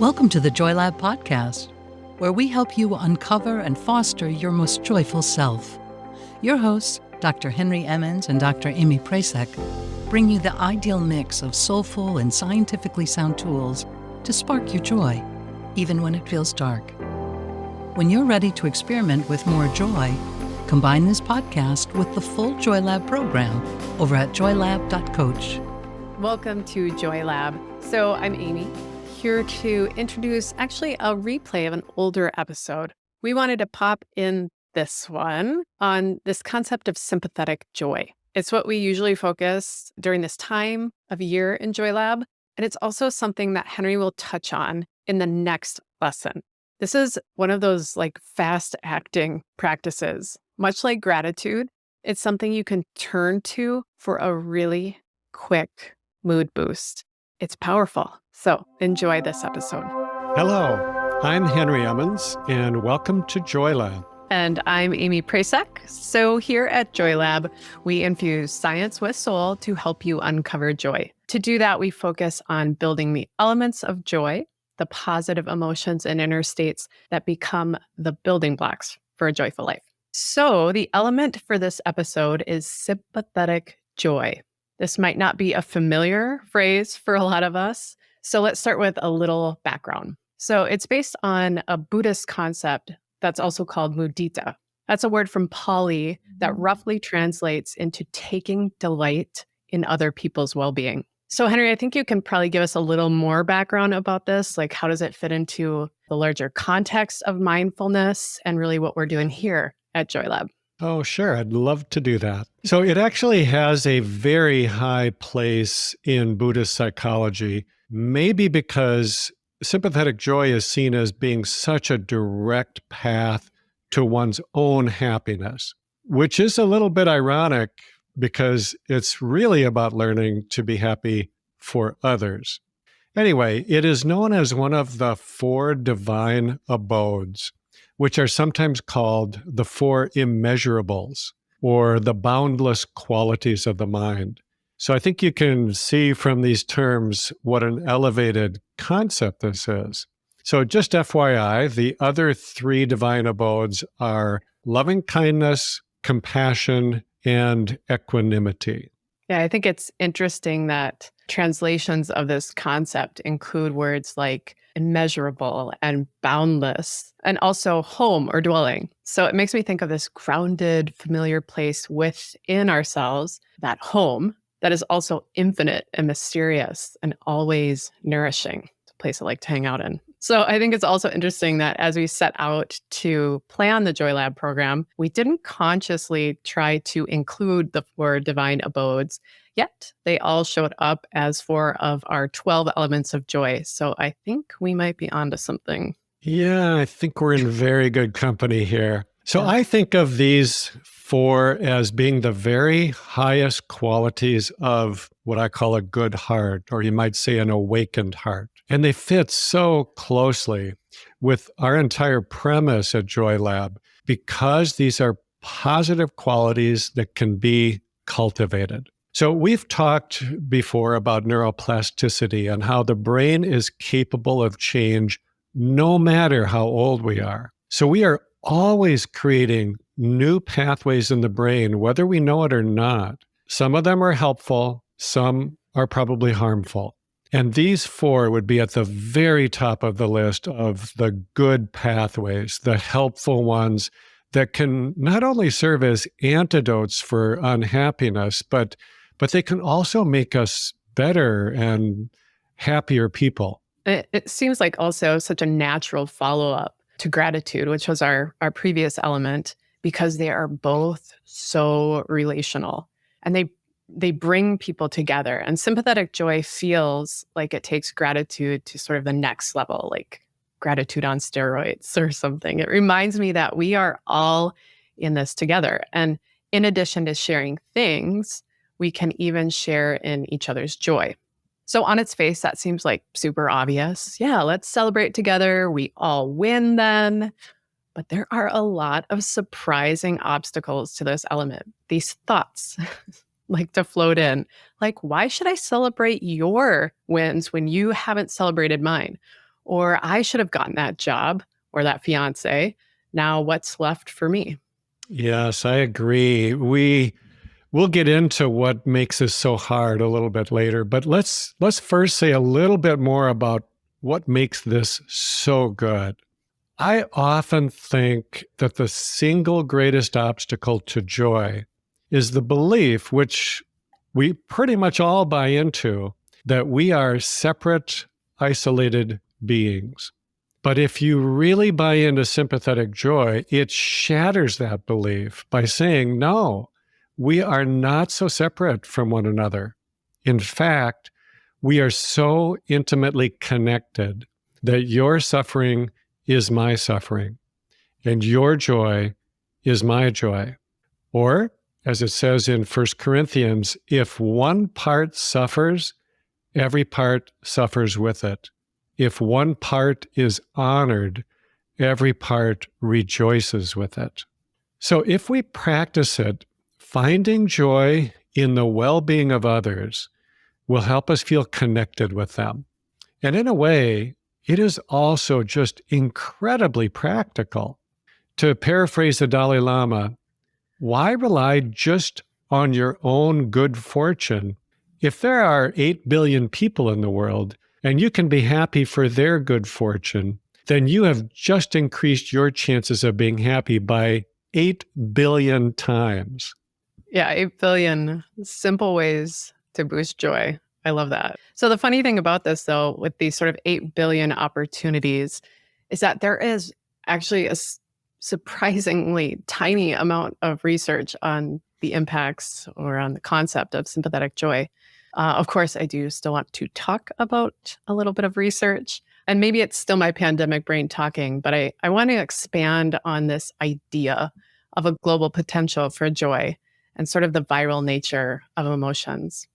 Welcome to the Joy Lab podcast, where we help you uncover and foster your most joyful self. Your hosts, Dr. Henry Emmons and Dr. Aimee Prasek, bring you the ideal mix of soulful and scientifically sound tools to spark your joy, even when it feels dark. When you're ready to experiment with more joy, combine this podcast with the full Joy Lab program over at joylab.coach. Welcome to Joy Lab. So I'm Aimee, here to introduce actually a replay of an older episode. We wanted to pop in this one on this concept of sympathetic joy. It's what we usually focus during this time of year in Joy Lab, and it's also something that Henry will touch on in the next lesson. This is one of those fast-acting practices. Much like gratitude, it's something you can turn to for a really quick mood boost. It's powerful. So enjoy this episode. Hello, I'm Henry Emmons, and welcome to Joy Lab. And I'm Aimee Prasek. So here at Joy Lab, we infuse science with soul to help you uncover joy. To do that, we focus on building the elements of joy, the positive emotions and inner states that become the building blocks for a joyful life. So the element for this episode is sympathetic joy. This might not be a familiar phrase for a lot of us. So let's start with a little background. So it's based on a Buddhist concept that's also called mudita. That's a word from Pali that roughly translates into taking delight in other people's well-being. So Henry, I think you can probably give us a little more background about this. How does it fit into the larger context of mindfulness and really what we're doing here at Joy Lab? Oh, sure. I'd love to do that. So it actually has a very high place in Buddhist psychology, maybe because sympathetic joy is seen as being such a direct path to one's own happiness, which is a little bit ironic because it's really about learning to be happy for others. Anyway, it is known as one of the four divine abodes, which are sometimes called the four immeasurables or the boundless qualities of the mind. So I think you can see from these terms what an elevated concept this is. So just FYI, the other three divine abodes are loving kindness, compassion, and equanimity. Yeah, I think it's interesting that translations of this concept include words like immeasurable and boundless, and also home or dwelling. So it makes me think of this grounded, familiar place within ourselves, that home, that is also infinite and mysterious and always nourishing. It's a place I like to hang out in. So I think it's also interesting that as we set out to plan the Joy Lab program, we didn't consciously try to include the four divine abodes, yet they all showed up as four of our 12 elements of joy. So I think we might be onto something. Yeah, I think we're in very good company here. So I think of these four as being the very highest qualities of what I call a good heart, or you might say an awakened heart. And they fit so closely with our entire premise at Joy Lab because these are positive qualities that can be cultivated. So we've talked before about neuroplasticity and how the brain is capable of change no matter how old we are. So we are always creating new pathways in the brain, whether we know it or not. Some of them are helpful, some are probably harmful. And these four would be at the very top of the list of the good pathways, the helpful ones that can not only serve as antidotes for unhappiness, but they can also make us better and happier people. It seems like also such a natural follow-up to gratitude, which was our previous element, because they are both so relational and they bring people together. And sympathetic joy feels like it takes gratitude to sort of the next level, like gratitude on steroids or something. It reminds me that we are all in this together. And in addition to sharing things, we can even share in each other's joy. So on its face, that seems like super obvious. Yeah, let's celebrate together. We all win then. But there are a lot of surprising obstacles to this element. These thoughts like to float in. Like, why should I celebrate your wins when you haven't celebrated mine? Or I should have gotten that job or that fiance. Now what's left for me? Yes, I agree. We'll get into what makes this so hard a little bit later, but let's first say a little bit more about what makes this so good. I often think that the single greatest obstacle to joy is the belief, which we pretty much all buy into, that we are separate, isolated beings. But if you really buy into sympathetic joy, it shatters that belief by saying, no, we are not so separate from one another. In fact, we are so intimately connected that your suffering is my suffering, and your joy is my joy. Or, as it says in 1 Corinthians, if one part suffers, every part suffers with it. If one part is honored, every part rejoices with it. So if we practice it, finding joy in the well-being of others will help us feel connected with them. And in a way, it is also just incredibly practical. To paraphrase the Dalai Lama, why rely just on your own good fortune? If there are 8 billion people in the world, and you can be happy for their good fortune, then you have just increased your chances of being happy by 8 billion times. Yeah, 8 billion simple ways to boost joy. I love that. So the funny thing about this, though, with these sort of 8 billion opportunities, is that there is actually a surprisingly tiny amount of research on the impacts or on the concept of sympathetic joy. Of course, I do still want to talk about a little bit of research, and maybe it's still my pandemic brain talking, but I want to expand on this idea of a global potential for joy and sort of the viral nature of emotions.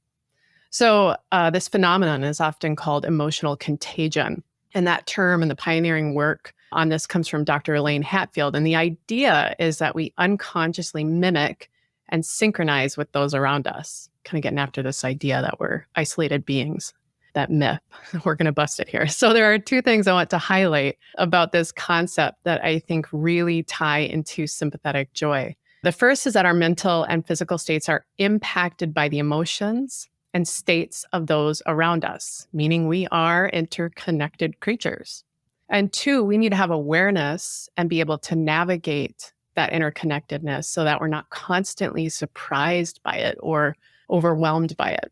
So this phenomenon is often called emotional contagion. And that term and the pioneering work on this comes from Dr. Elaine Hatfield. And the idea is that we unconsciously mimic and synchronize with those around us, kind of getting after this idea that we're isolated beings, that myth. We're going to bust it here. So there are two things I want to highlight about this concept that I think really tie into sympathetic joy. The first is that our mental and physical states are impacted by the emotions and states of those around us, meaning we are interconnected creatures. And two, we need to have awareness and be able to navigate that interconnectedness so that we're not constantly surprised by it or overwhelmed by it.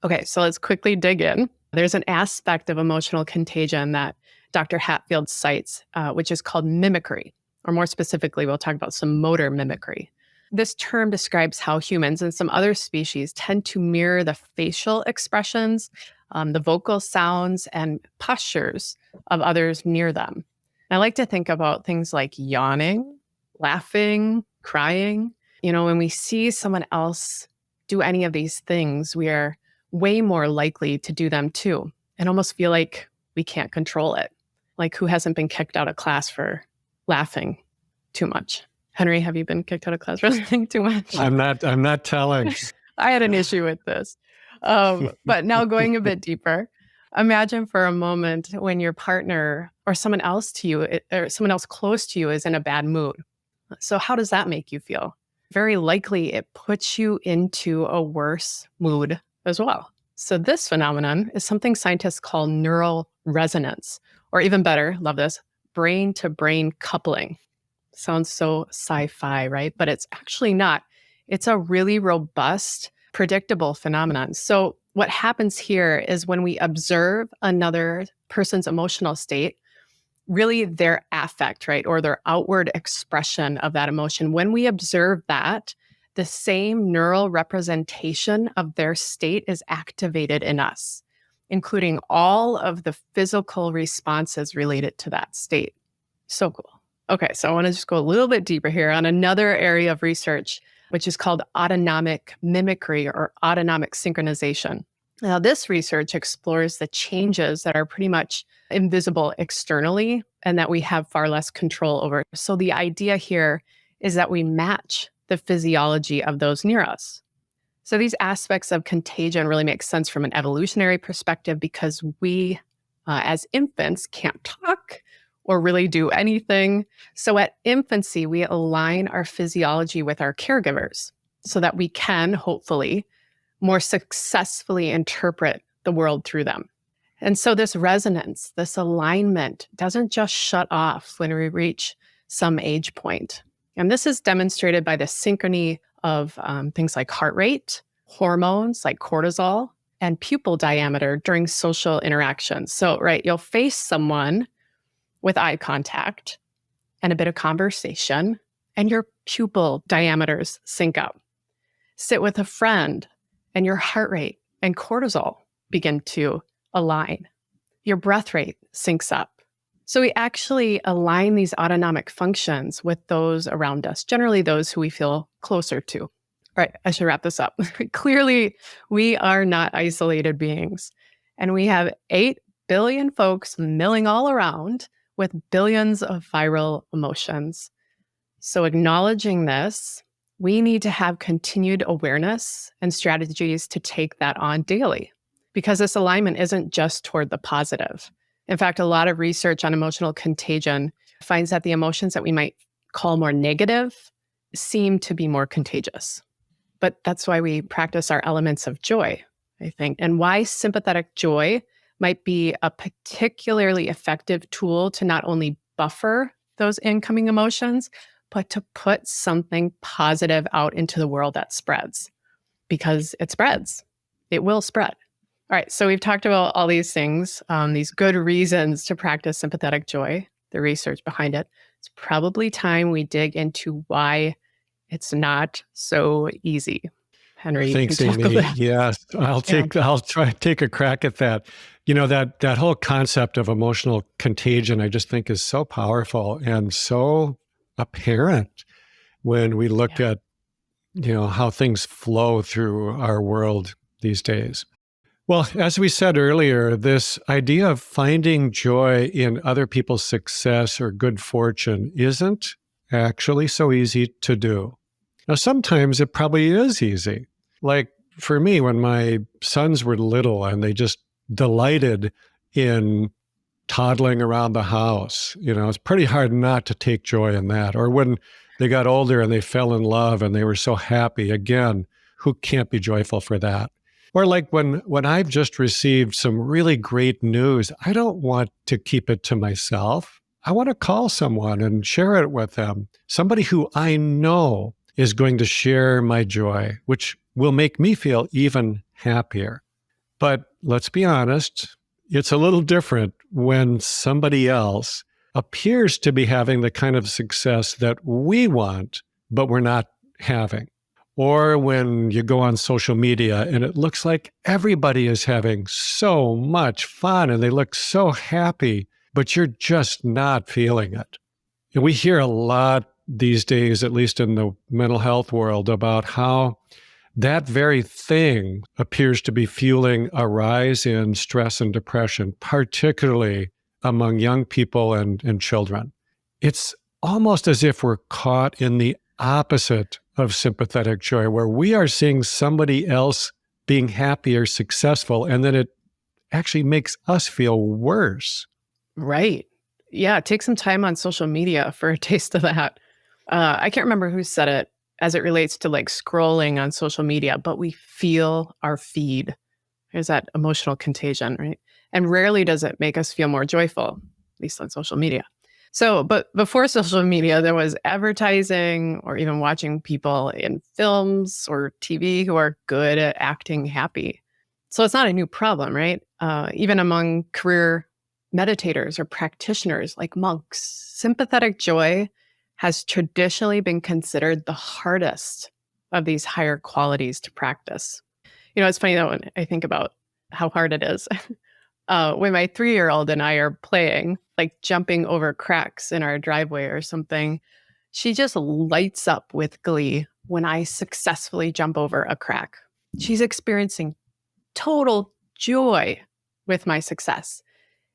Okay, so let's quickly dig in. There's an aspect of emotional contagion that Dr. Hatfield cites, which is called mimicry, or more specifically, we'll talk about some motor mimicry. This term describes how humans and some other species tend to mirror the facial expressions, the vocal sounds, and postures of others near them. And I like to think about things like yawning, laughing, crying. You know, when we see someone else do any of these things, we are way more likely to do them too, and almost feel like we can't control it. Like, who hasn't been kicked out of class for laughing too much? Henry, have you been kicked out of class for laughing too much? I'm not telling. I had an issue with this. But now going a bit deeper, imagine for a moment when your partner or someone else to you, or someone else close to you, is in a bad mood. So how does that make you feel? Very likely it puts you into a worse mood as well. So this phenomenon is something scientists call neural resonance, or even better, love this, brain-to-brain coupling. Sounds so sci-fi, right? But it's actually not. It's a really robust, predictable phenomenon. So what happens here is when we observe another person's emotional state, really their affect, right, or their outward expression of that emotion, when we observe that, the same neural representation of their state is activated in us, including all of the physical responses related to that state. So cool. Okay, so I want to just go a little bit deeper here on another area of research, which is called autonomic mimicry or autonomic synchronization. Now, this research explores the changes that are pretty much invisible externally and that we have far less control over. So the idea here is that we match the physiology of those near us. So these aspects of contagion really make sense from an evolutionary perspective because we as infants, can't talk or really do anything. So at infancy, we align our physiology with our caregivers so that we can hopefully more successfully interpret the world through them. And so this resonance, this alignment doesn't just shut off when we reach some age point. And this is demonstrated by the synchrony of things like heart rate, hormones like cortisol, and pupil diameter during social interactions. So, right, you'll face someone with eye contact and a bit of conversation, and your pupil diameters sync up. Sit with a friend, and your heart rate and cortisol begin to align. Your breath rate syncs up. So we actually align these autonomic functions with those around us, generally those who we feel closer to. All right, I should wrap this up. Clearly, we are not isolated beings, and we have 8 billion folks milling all around with billions of viral emotions. So acknowledging this, we need to have continued awareness and strategies to take that on daily, because this alignment isn't just toward the positive. In fact, a lot of research on emotional contagion finds that the emotions that we might call more negative seem to be more contagious. But that's why we practice our elements of joy, I think, and why sympathetic joy might be a particularly effective tool to not only buffer those incoming emotions, but to put something positive out into the world that spreads, because it spreads. It will spread. All right, so we've talked about all these things, these good reasons to practice sympathetic joy, the research behind it. It's probably time we dig into why it's not so easy. Henry, Thanks, you can talk Aimee. about that. Yes, I'll try to take a crack at that. You know, that whole concept of emotional contagion, I just think is so powerful and so apparent when we look at, how things flow through our world these days. Well, as we said earlier, this idea of finding joy in other people's success or good fortune isn't actually so easy to do. Now, sometimes it probably is easy. Like for me, when my sons were little and they just delighted in toddling around the house, it's pretty hard not to take joy in that. Or when they got older and they fell in love and they were so happy, again, who can't be joyful for that? Or like when I've just received some really great news, I don't want to keep it to myself. I want to call someone and share it with them. Somebody who I know is going to share my joy, which will make me feel even happier. But let's be honest, it's a little different when somebody else appears to be having the kind of success that we want, but we're not having. Or when you go on social media and it looks like everybody is having so much fun and they look so happy, but you're just not feeling it. And we hear a lot these days, at least in the mental health world, about how that very thing appears to be fueling a rise in stress and depression, particularly among young people and children. It's almost as if we're caught in the opposite of sympathetic joy, where we are seeing somebody else being happy or successful, and then it actually makes us feel worse. Right. Yeah, take some time on social media for a taste of that. I can't remember who said it as it relates to like scrolling on social media, but we feel our feed. There's that emotional contagion, right? And rarely does it make us feel more joyful, at least on social media. So, but before social media, there was advertising or even watching people in films or TV who are good at acting happy. So it's not a new problem, right? Even among career meditators or practitioners like monks, sympathetic joy has traditionally been considered the hardest of these higher qualities to practice. It's funny though, when I think about how hard it is. When my 3-year-old and I are playing, like jumping over cracks in our driveway or something, she just lights up with glee when I successfully jump over a crack. She's experiencing total joy with my success.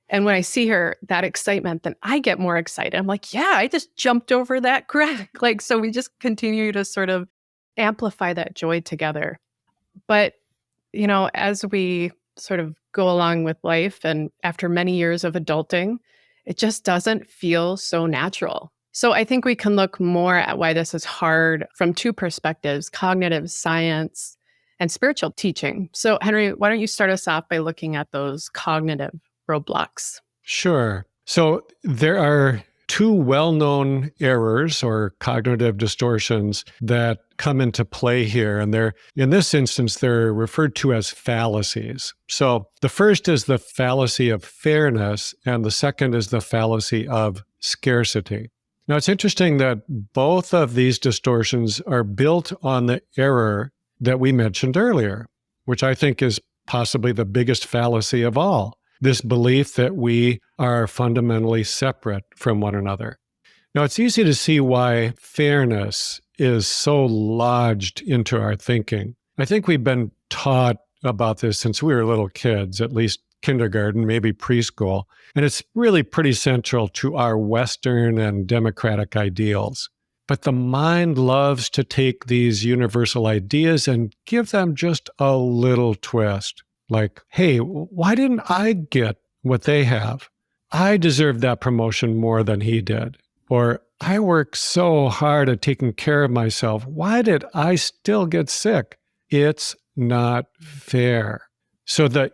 And when I see her, that excitement, then I get more excited. I'm like, yeah, I just jumped over that crack. So we just continue to sort of amplify that joy together. But, as we sort of go along with life. And after many years of adulting, it just doesn't feel so natural. So I think we can look more at why this is hard from two perspectives: cognitive science and spiritual teaching. So Henry, why don't you start us off by looking at those cognitive roadblocks? Sure. So there are two well-known errors or cognitive distortions that come into play here. And in this instance, they're referred to as fallacies. So the first is the fallacy of fairness, and the second is the fallacy of scarcity. Now, it's interesting that both of these distortions are built on the error that we mentioned earlier, which I think is possibly the biggest fallacy of all. This belief that we are fundamentally separate from one another. Now, it's easy to see why fairness is so lodged into our thinking. I think we've been taught about this since we were little kids, at least kindergarten, maybe preschool, and it's really pretty central to our Western and democratic ideals. But the mind loves to take these universal ideas and give them just a little twist. Like, hey, why didn't I get what they have? I deserve that promotion more than he did. Or I work so hard at taking care of myself. Why did I still get sick? It's not fair. So the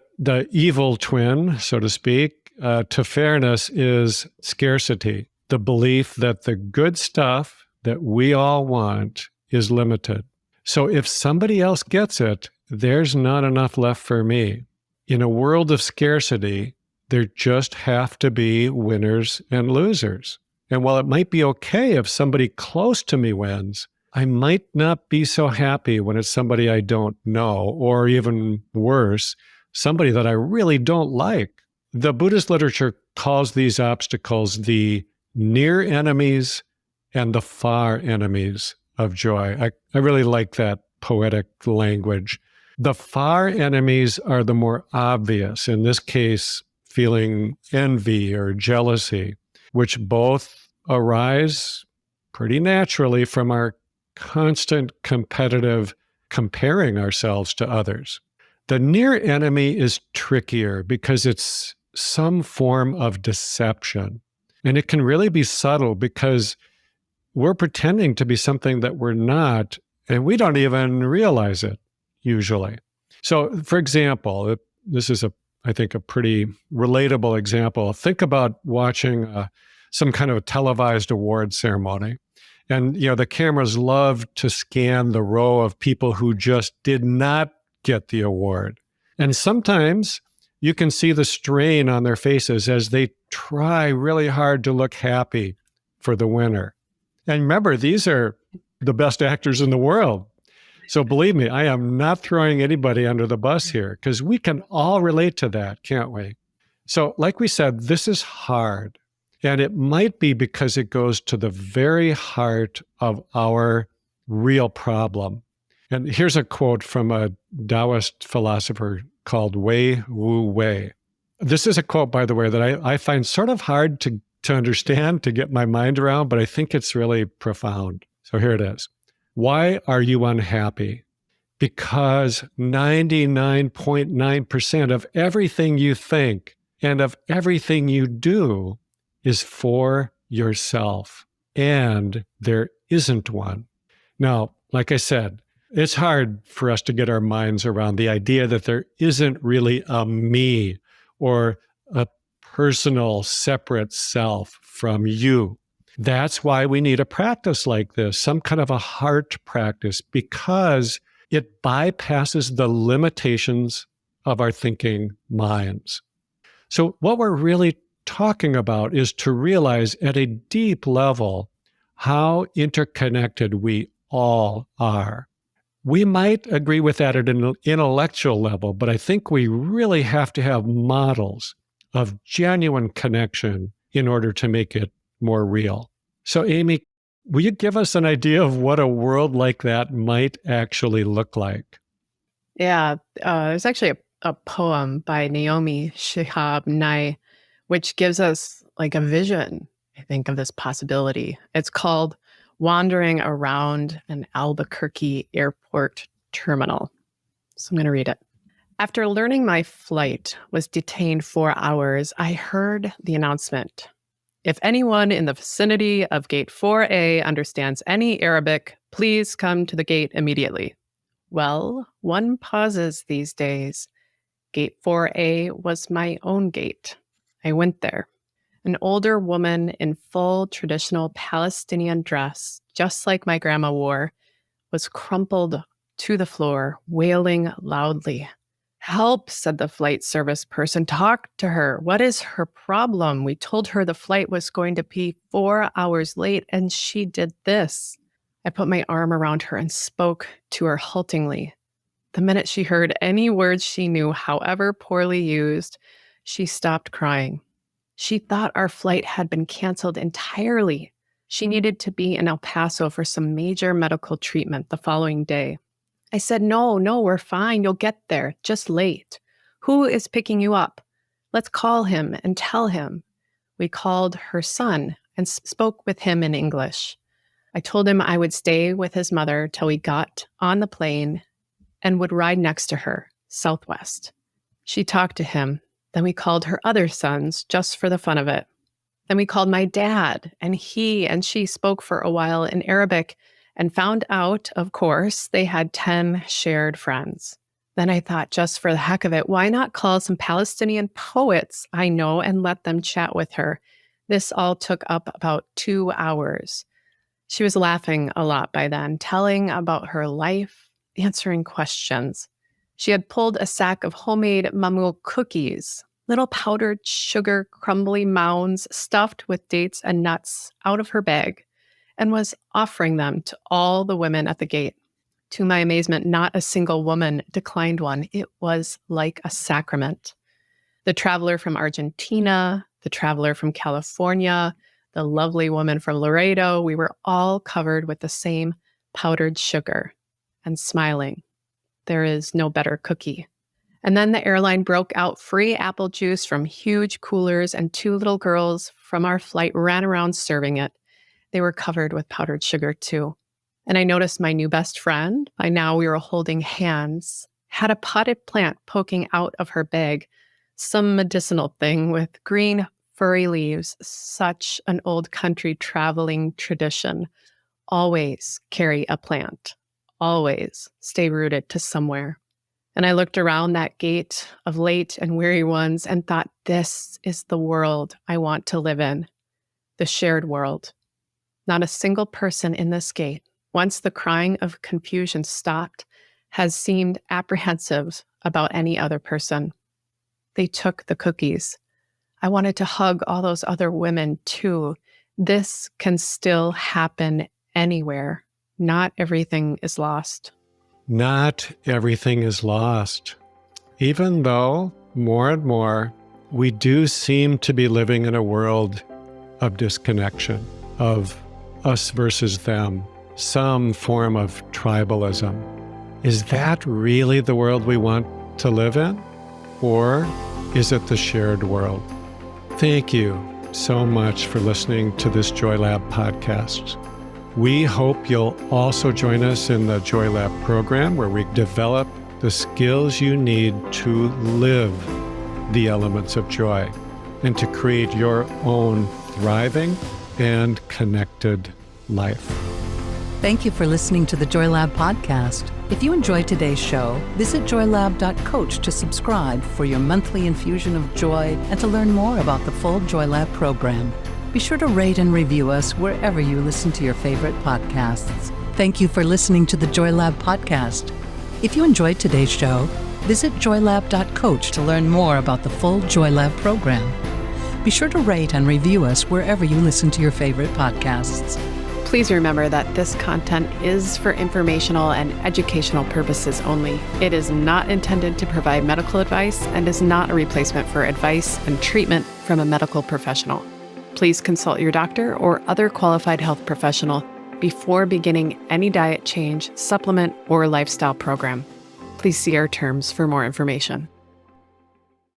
evil twin, so to speak, to fairness is scarcity, the belief that the good stuff that we all want is limited. So if somebody else gets it, there's not enough left for me. In a world of scarcity, there just have to be winners and losers. And while it might be okay if somebody close to me wins, I might not be so happy when it's somebody I don't know, or even worse, somebody that I really don't like. The Buddhist literature calls these obstacles the near enemies and the far enemies of joy. I really like that poetic language. The far enemies are the more obvious, in this case, feeling envy or jealousy, which both arise pretty naturally from our constant competitive comparing ourselves to others. The near enemy is trickier because it's some form of deception. And it can really be subtle because we're pretending to be something that we're not, and we don't even realize it, usually. So, for example, this is I think a pretty relatable example. Think about watching some kind of a televised award ceremony. And, the cameras love to scan the row of people who just did not get the award. And sometimes you can see the strain on their faces as they try really hard to look happy for the winner. And remember, these are the best actors in the world. So believe me, I am not throwing anybody under the bus here, because we can all relate to that, can't we? So like we said, this is hard. And it might be because it goes to the very heart of our real problem. And here's a quote from a Taoist philosopher called Wei Wu Wei. This is a quote, by the way, that I find sort of hard to understand, to get my mind around, but I think it's really profound. So here it is. Why are you unhappy? Because 99.9% of everything you think and of everything you do is for yourself, and there isn't one. Now, like I said, it's hard for us to get our minds around the idea that there isn't really a me or a personal separate self from you. That's why we need a practice like this, some kind of a heart practice, because it bypasses the limitations of our thinking minds. So what we're really talking about is to realize at a deep level how interconnected we all are. We might agree with that at an intellectual level, but I think we really have to have models of genuine connection in order to make it more real. So, Aimee, will you give us an idea of what a world like that might actually look like? Yeah, there's actually a poem by Naomi Shihab Nye, which gives us like a vision, I think, of this possibility. It's called Wandering Around an Albuquerque Airport Terminal. So I'm going to read it. After learning my flight was detained 4 hours, I heard the announcement. If anyone in the vicinity of Gate 4A understands any Arabic, please come to the gate immediately. Well, one pauses these days. Gate 4A was my own gate. I went there. An older woman in full traditional Palestinian dress, just like my grandma wore, was crumpled to the floor, wailing loudly. "Help," said the flight service person. "Talk to her. What is her problem? We told her the flight was going to be 4 hours late, and she did this." I put my arm around her and spoke to her haltingly. The minute she heard any words she knew, however poorly used, she stopped crying. She thought our flight had been canceled entirely. She needed to be in El Paso for some major medical treatment the following day. I said, no, we're fine. You'll get there. Just late. Who is picking you up? Let's call him and tell him. We called her son and spoke with him in English. I told him I would stay with his mother till we got on the plane and would ride next to her, Southwest. She talked to him. Then we called her other sons just for the fun of it. Then we called my dad, and he and she spoke for a while in Arabic and found out, of course, they had 10 shared friends. Then I thought, just for the heck of it, why not call some Palestinian poets I know and let them chat with her? This all took up about 2 hours. She was laughing a lot by then, telling about her life, answering questions. She had pulled a sack of homemade mamul cookies, little powdered sugar crumbly mounds stuffed with dates and nuts, out of her bag, and was offering them to all the women at the gate. To my amazement, not a single woman declined one. It was like a sacrament. The traveler from Argentina, the traveler from California, the lovely woman from Laredo, we were all covered with the same powdered sugar and smiling. There is no better cookie. And then the airline broke out free apple juice from huge coolers, and 2 little girls from our flight ran around serving it. They were covered with powdered sugar too. And I noticed my new best friend, by now we were holding hands, had a potted plant poking out of her bag, some medicinal thing with green furry leaves, such an old country traveling tradition. Always carry a plant. Always stay rooted to somewhere. And I looked around that gate of late and weary ones and thought, this is the world I want to live in. The shared world. Not a single person in this gate, once the crying of confusion stopped, has seemed apprehensive about any other person. They took the cookies. I wanted to hug all those other women too. This can still happen anywhere. Not everything is lost. Not everything is lost. Even though more and more we do seem to be living in a world of disconnection, of us versus them, some form of tribalism. Is that really the world we want to live in? Or is it the shared world? Thank you so much for listening to this Joy Lab podcast. We hope you'll also join us in the Joy Lab program, where we develop the skills you need to live the elements of joy and to create your own thriving and connected life. Thank you for listening to the Joy Lab podcast. If you enjoyed today's show, visit joylab.coach to subscribe for your monthly infusion of joy and to learn more about the full Joy Lab program. Be sure to rate and review us wherever you listen to your favorite podcasts. Thank you for listening to the Joy Lab podcast. If you enjoyed today's show, visit joylab.coach to learn more about the full Joy Lab program. Be sure to rate and review us wherever you listen to your favorite podcasts. Please remember that this content is for informational and educational purposes only. It is not intended to provide medical advice and is not a replacement for advice and treatment from a medical professional. Please consult your doctor or other qualified health professional before beginning any diet change, supplement, or lifestyle program. Please see our terms for more information.